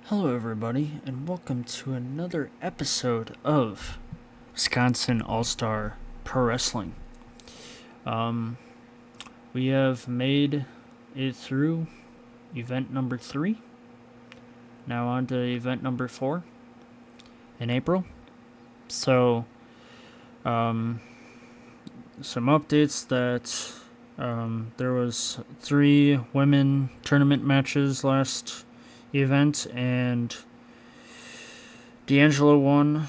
Hello, everybody, and welcome to another episode of Wisconsin All-Star Pro Wrestling. We have made it through event number 3. Now on to event number 4 in April. So, some updates that there was 3 women tournament matches last event, and D'Angelo won,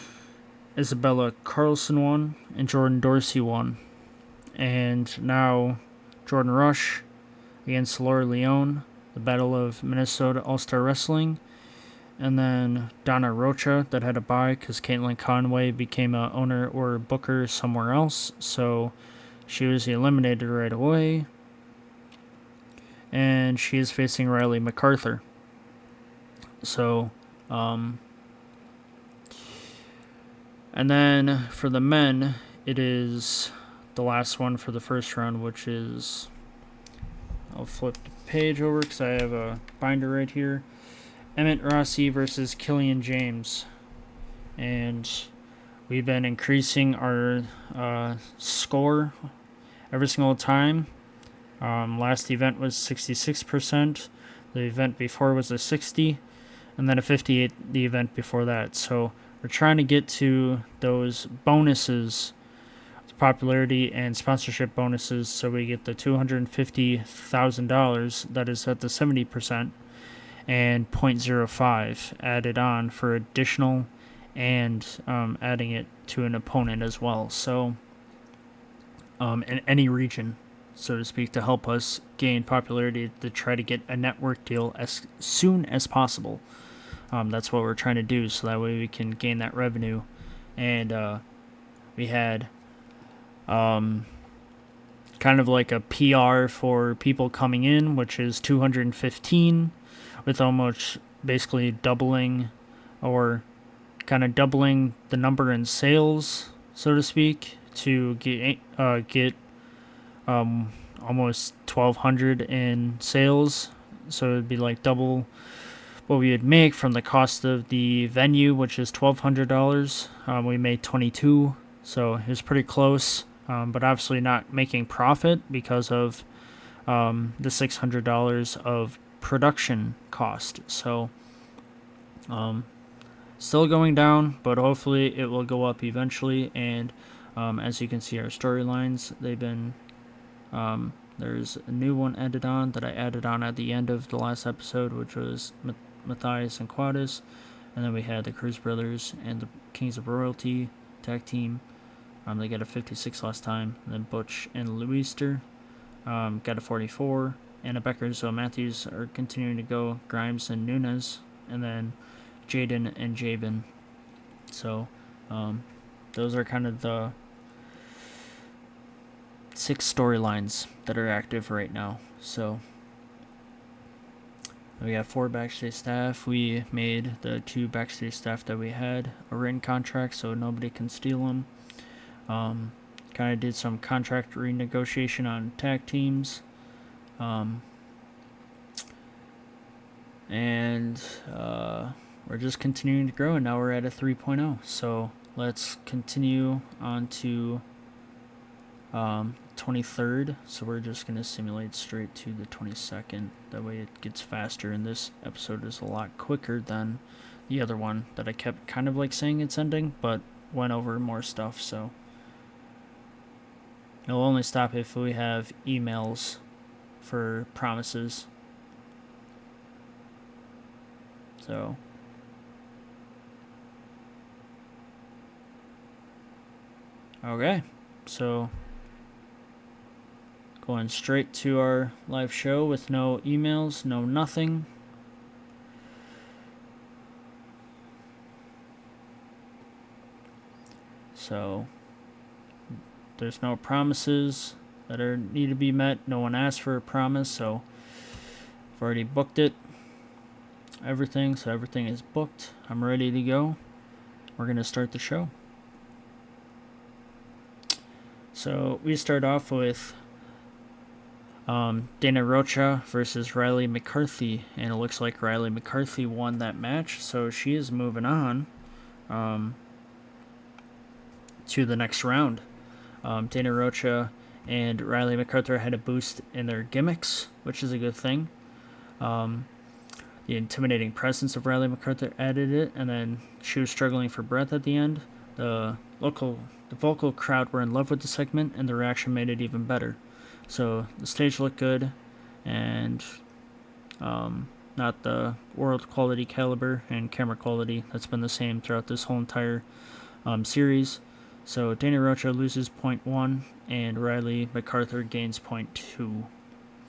Isabella Carlson won, and Jordan Dorsey won. And now Jordan Rush against Laura Leone, the Battle of Minnesota All-Star Wrestling. And then Donna Rocha, that had a bye because Caitlin Conway became a owner or booker somewhere else, so she was eliminated right away. And she is facing Riley MacArthur. So, and then for the men, it is the last one for the first round, which is, I'll flip the page over because I have a binder right here. Emmett Rossi versus Killian James. And we've been increasing our score every single time. Last event was 66%. The event before was a 60%. And then a 58% the event before that. So we're trying to get to those bonuses, popularity and sponsorship bonuses, so we get the $250,000 that is at the 70% and 0.05 added on for additional, and adding it to an opponent as well. So in any region, so to speak, to help us gain popularity, to try to get a network deal as soon as possible. That's what we're trying to do, so that way we can gain that revenue. And we had kind of like a PR for people coming in, which is 215, with almost basically doubling, or kind of doubling the number in sales, so to speak, to get almost 1,200 in sales. So it'd be like double what we would make from the cost of the venue, which is $1,200. We made 22, so it was pretty close, but obviously not making profit because of the $600 of production cost. So still going down, but hopefully it will go up eventually. And as you can see, our storylines, they've been there's a new one added on that I added on at the end of the last episode, which was Matthias and Quadis. And then we had the Cruz Brothers and the Kings of Royalty tag team. They got a 56 last time. And then Butch and Louister got a 44. Anna Becker, so Matthews are continuing to go. Grimes and Nunez. And then Jaden and Jabin. So those are kind of the 6 storylines that are active right now. So we have 4 backstage staff. We made the 2 backstage staff that we had a written contract, so nobody can steal them. Kind of did some contract renegotiation on tag teams. And we're just continuing to grow, and now we're at a 3.0. So let's continue on to 23rd. So we're just going to simulate straight to the 22nd. That way it gets faster, and this episode is a lot quicker than the other one that I kept kind of like saying it's ending, but went over more stuff. So it'll only stop if we have emails for promises. So okay, so going straight to our live show with no emails, no nothing. So there's no promises that need to be met. No one asked for a promise, so I've already booked it. Everything, so everything is booked. I'm ready to go. We're going to start the show. So we start off with Dana Rocha versus Riley McCarthy, and it looks like Riley McCarthy won that match, so she is moving on to the next round. Dana Rocha and Riley McCarthy had a boost in their gimmicks, which is a good thing. The intimidating presence of Riley McCarthy added it, and then she was struggling for breath at the end. The vocal crowd were in love with the segment, and the reaction made it even better. So the stage looked good, and not the world quality caliber and camera quality that's been the same throughout this whole entire series. So Dana Rocha loses 0.1, and Riley McCarthy gains 0.2.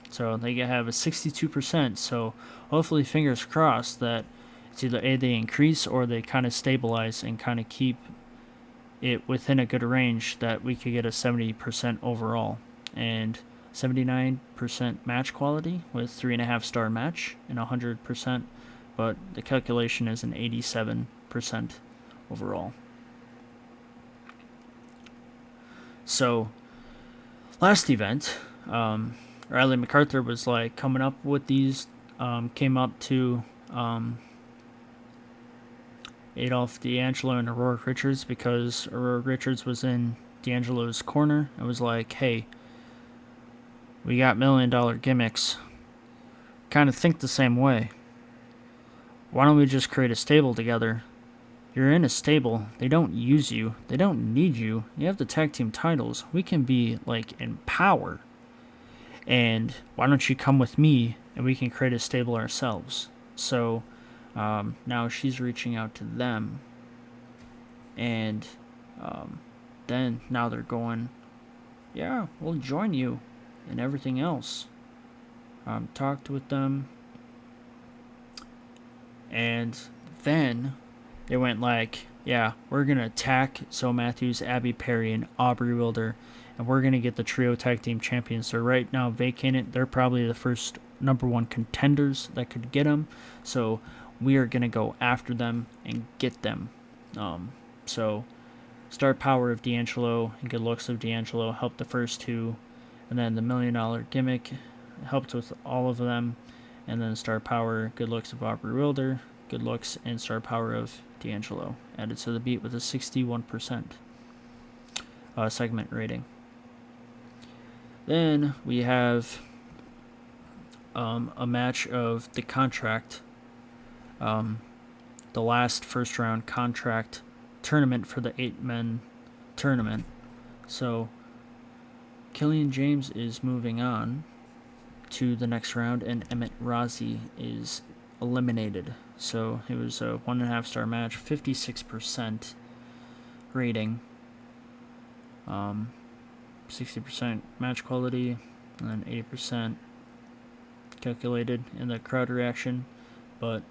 So they have a 62%, so hopefully, fingers crossed, that it's either A, they increase, or they kind of stabilize and kind of keep it within a good range that we could get a 70% overall. And 79% match quality with 3.5 star match and 100%, but the calculation is an 87% overall. So, last event, Riley McCarthy was like coming up with these, came up to Adolph D'Angelo and Aurora Richards, because Aurora Richards was in D'Angelo's corner. It was like, hey, we got $1 million gimmicks. Kind of think the same way. Why don't we just create a stable together? You're in a stable. They don't use you. They don't need you. You have the tag team titles. We can be like in power. And why don't you come with me and we can create a stable ourselves? So now she's reaching out to them. And then now they're going, yeah, we'll join you and everything else. Talked with them. And then they went like, yeah, we're going to attack Zoe Matthews, Abby Perry, and Aubrey Wilder, and we're going to get the trio tag team champions. They're right now vacant. They're probably the first number one contenders that could get them. So we are going to go after them and get them. So star power of D'Angelo and good looks of D'Angelo helped the first two. And then the $1 million gimmick helped with all of them. And then star power, good looks of Aubrey Wilder, good looks and star power of D'Angelo added to the beat with a 61% segment rating. Then we have a match of the contract, the last first round contract tournament for the 8-man tournament. So Killian James is moving on to the next round, and Emmett Rozzi is eliminated. So it was a 1.5 star match, 56% rating, 60% match quality, and then 80% calculated in the crowd reaction. But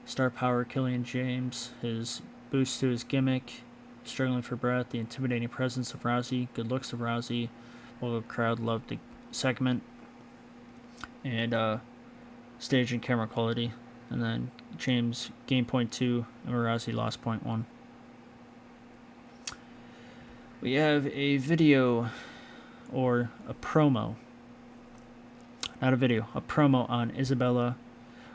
star power Killian James, his boost to his gimmick, struggling for breath, the intimidating presence of Rozzi, good looks of Rozzi, while the crowd loved the segment, and stage and camera quality. And then James gained 0.2 and Rozzi lost 0.1. We have a video, or a promo, not a video, a promo on Isabella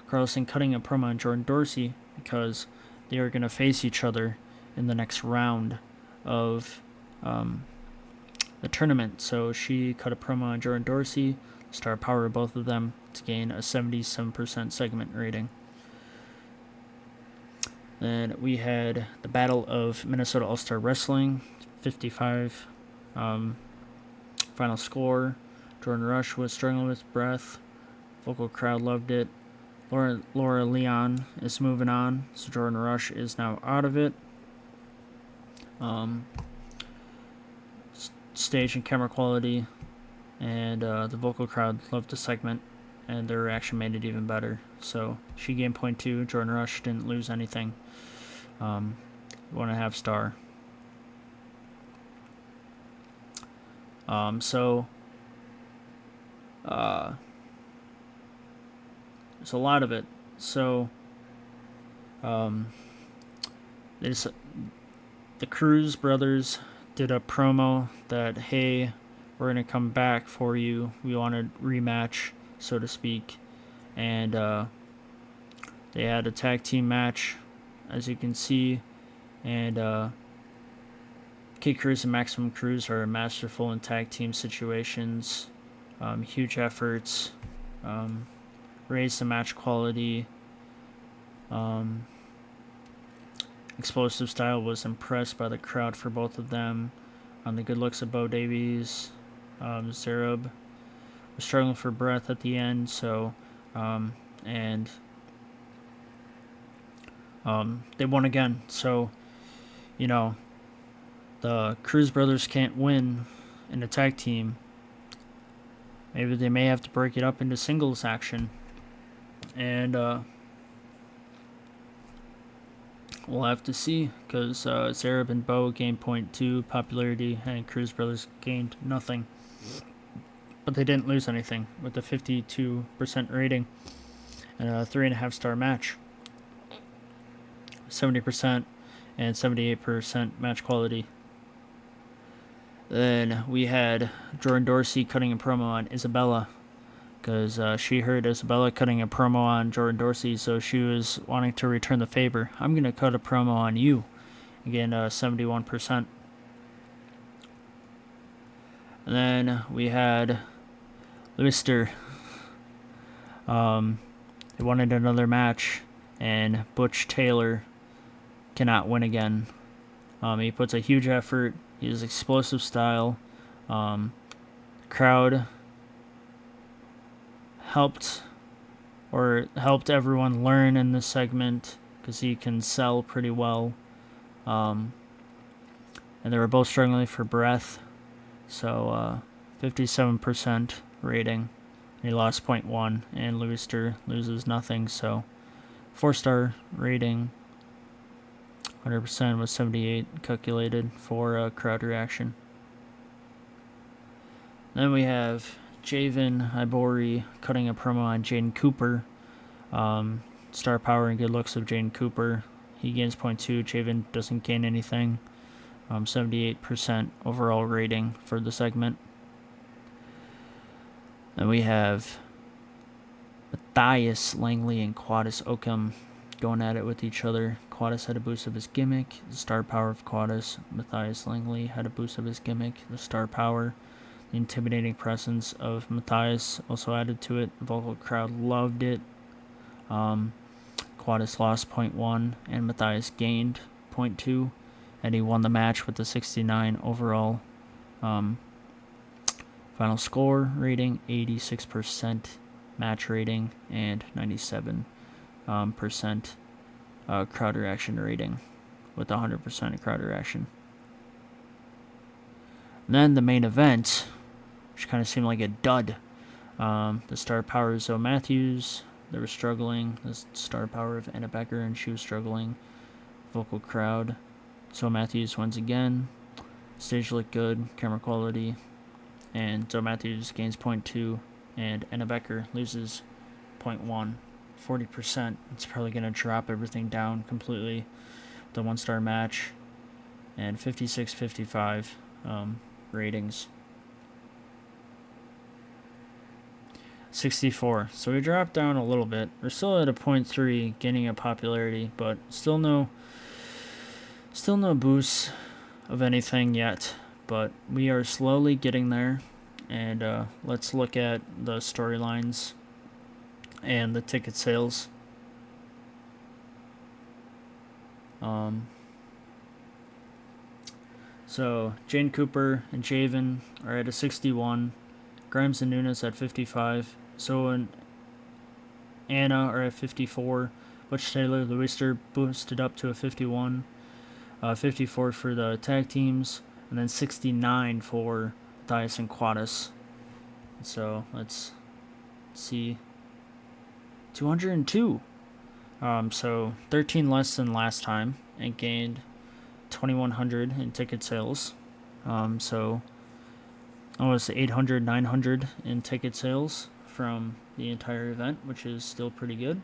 Carlson cutting a promo on Jordan Dorsey, because they are going to face each other in the next round of the tournament. So she cut a promo on Jordan Dorsey, star power of both of them, to gain a 77% segment rating. Then we had the Battle of Minnesota All-Star Wrestling, 55 final score. Jordan Rush was struggling with breath. Vocal crowd loved it. Laura Leon is moving on, so Jordan Rush is now out of it. Stage and camera quality, and the vocal crowd loved the segment, and their reaction made it even better. So she gained 0.2. Jordan Rush didn't lose anything. 1.5 star. There's a lot of it. So there's the Cruz brothers did a promo that, hey, we're going to come back for you. We want a rematch, so to speak. And they had a tag team match, as you can see. And Kid Cruz and Maximum Cruz are masterful in tag team situations. Huge efforts. Raise the match quality. Explosive style, was impressed by the crowd for both of them. The good looks of Bo Davies. Zerub was struggling for breath at the end, so and they won again. So, the Cruz brothers can't win in a tag team. Maybe they may have to break it up into singles action. And we'll have to see, because Zerub and Bo gained 0.2 popularity, and Cruz brothers gained nothing. But they didn't lose anything with a 52% rating and a 3.5-star match. 70% and 78% match quality. Then we had Jordan Dorsey cutting a promo on Isabella, because she heard Isabella cutting a promo on Jordan Dorsey, so she was wanting to return the favor. I'm going to cut a promo on you. Again, 71%. And then we had Lister. They wanted another match, and Butch Taylor cannot win again. He puts a huge effort. He has explosive style. Crowd helped everyone learn in this segment, because he can sell pretty well. And they were both struggling for breath. So 57% rating. He lost 0.1, and Lister loses nothing. So 4-star rating. 100% was 78 calculated for crowd reaction. Then we have Javen Ibori cutting a promo on Jaden Cooper. Star power and good looks of Jaden Cooper. He gains 0.2. Javen doesn't gain anything. 78% overall rating for the segment. Then we have Matthias Langley and Quaddus Oakham going at it with each other. Quaddus had a boost of his gimmick. The star power of Quaddus. Matthias Langley had a boost of his gimmick. The star power. The intimidating presence of Matthias also added to it. The vocal crowd loved it. Quaddus lost 0.1 and Matthias gained 0.2. And he won the match with the 69 overall. Final score rating, 86% match rating, and 97% crowd reaction rating, with 100% crowd reaction. And then the main event, which kind of seemed like a dud. The star power of Zoe Matthews, they were struggling. The star power of Anna Becker, and she was struggling. Vocal crowd. Zoe Matthews wins again. Stage looked good, camera quality. And Zoe Matthews gains 0.2, and Anna Becker loses 0.1. 40%. It's probably going to drop everything down completely. The 1-star match. And 56-55 ratings. 64. So we dropped down a little bit. We're still at a 0.3, gaining a popularity, but still no boost of anything yet. But we are slowly getting there. And let's look at the storylines and the ticket sales. So Jane Cooper and Javen are at a 61. Grimes and Nunes at 55. So and Anna are at 54. Butch Taylor, Lister boosted up to a 51. 54 for the tag teams, and then 69 for Matthias and Quaddus. So let's see. 202. So 13 less than last time, and gained 2,100 in ticket sales. So almost 800, 900 in ticket sales from the entire event, which is still pretty good.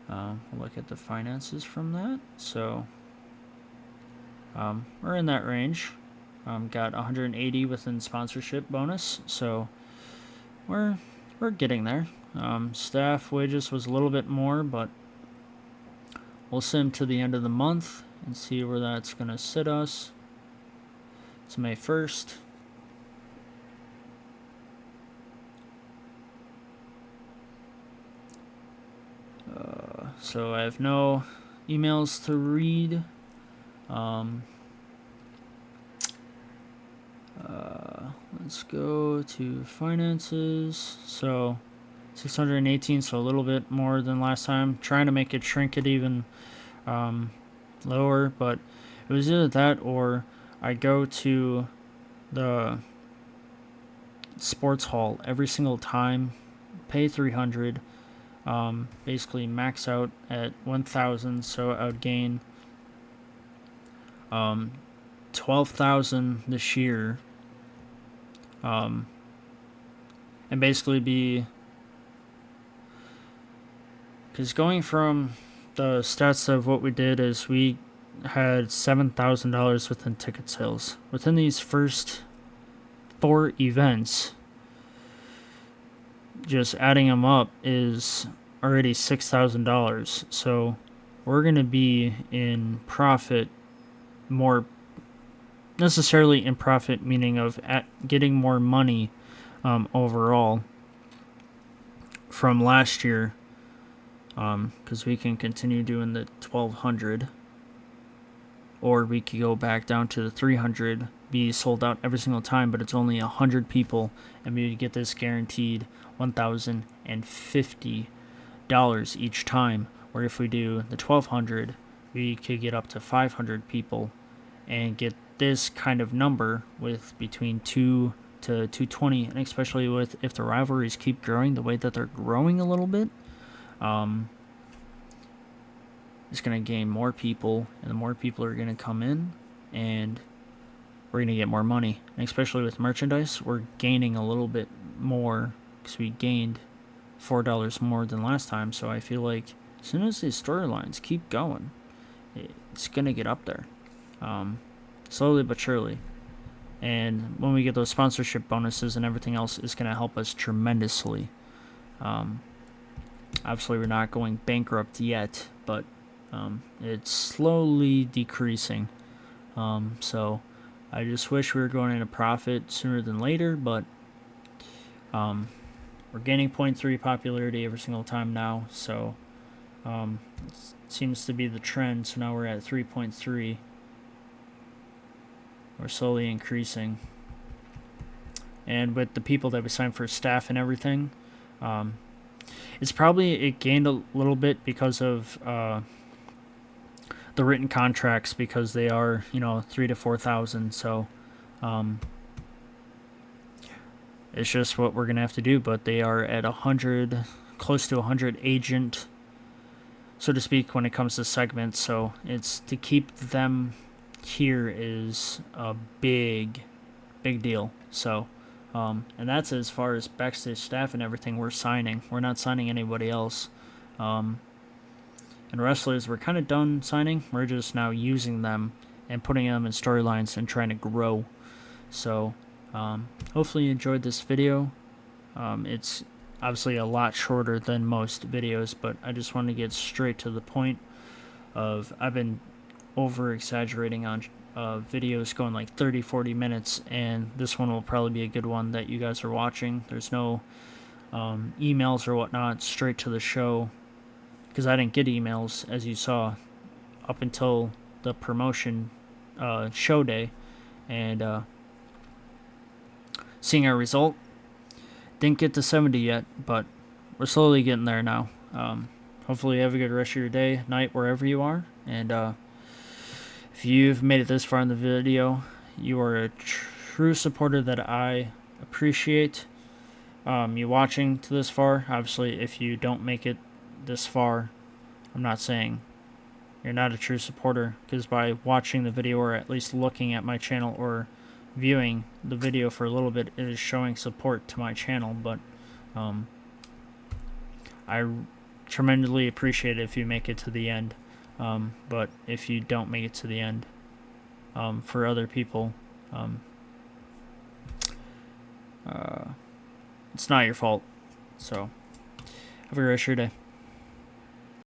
We'll look at the finances from that. So we're in that range. got 180 within sponsorship bonus, so we're getting there. Staff wages was a little bit more, but we'll sim to the end of the month and see where that's going to sit us. It's May 1st. So I have no emails to read. Let's go to finances. So 618, so a little bit more than last time. Trying to make it shrink it even lower, but it was either that or I go to the sports hall every single time, pay 300, basically max out at 1,000, so I would gain 12,000 this year, and basically be, because going from the stats of what we did is we had $7,000 within ticket sales within these first 4 events. Just adding them up is already $6,000, so we're going to be in profit, more necessarily in profit, meaning of getting more money overall from last year, because we can continue doing the 1,200, or we could go back down to the 300, be sold out every single time, but it's only 100 people, and we would get this guaranteed $1,050 each time. Or if we do the 1,200, we could get up to 500 people and get this kind of number with between 2 to 220, and especially with if the rivalries keep growing the way that they're growing a little bit, it's going to gain more people, and the more people are going to come in, and we're going to get more money. And especially with merchandise, we're gaining a little bit more because we gained $4 more than last time. So I feel like as soon as these storylines keep going, it's going to get up there, slowly but surely. And when we get those sponsorship bonuses and everything else, it's going to help us tremendously. Obviously, we're not going bankrupt yet, but it's slowly decreasing. So I just wish we were going into profit sooner than later, but we're gaining 0.3 popularity every single time now, so it seems to be the trend. So now we're at 3.3. We're slowly increasing, and with the people that we signed for staff and everything, it gained a little bit because of the written contracts, because they are 3,000 to 4,000. So it's just what we're gonna have to do. But they are at 100, close to 100 agent, so to speak, when it comes to segments. So it's to keep them here is a big deal. So and that's as far as backstage staff and everything we're signing. We're not signing anybody else. And wrestlers, we're kind of done signing. We're just now using them and putting them in storylines and trying to grow. So hopefully you enjoyed this video. It's obviously a lot shorter than most videos, but I just wanted to get straight to the point of, I've been over exaggerating on videos going like 30-40 minutes, and this one will probably be a good one that you guys are watching. There's no emails or whatnot, straight to the show, because I didn't get emails, as you saw, up until the promotion show day, and seeing our result. Didn't get to 70 yet, but we're slowly getting there now. Hopefully you have a good rest of your day, night, wherever you are, and if you've made it this far in the video, you are a true supporter that I appreciate. You watching to this far. Obviously, if you don't make it this far, I'm not saying you're not a true supporter, because by watching the video, or at least looking at my channel or viewing the video for a little bit, it is showing support to my channel. But I tremendously appreciate it if you make it to the end. But if you don't make it to the end, for other people, Um, it's not your fault. So have a great rest of your day.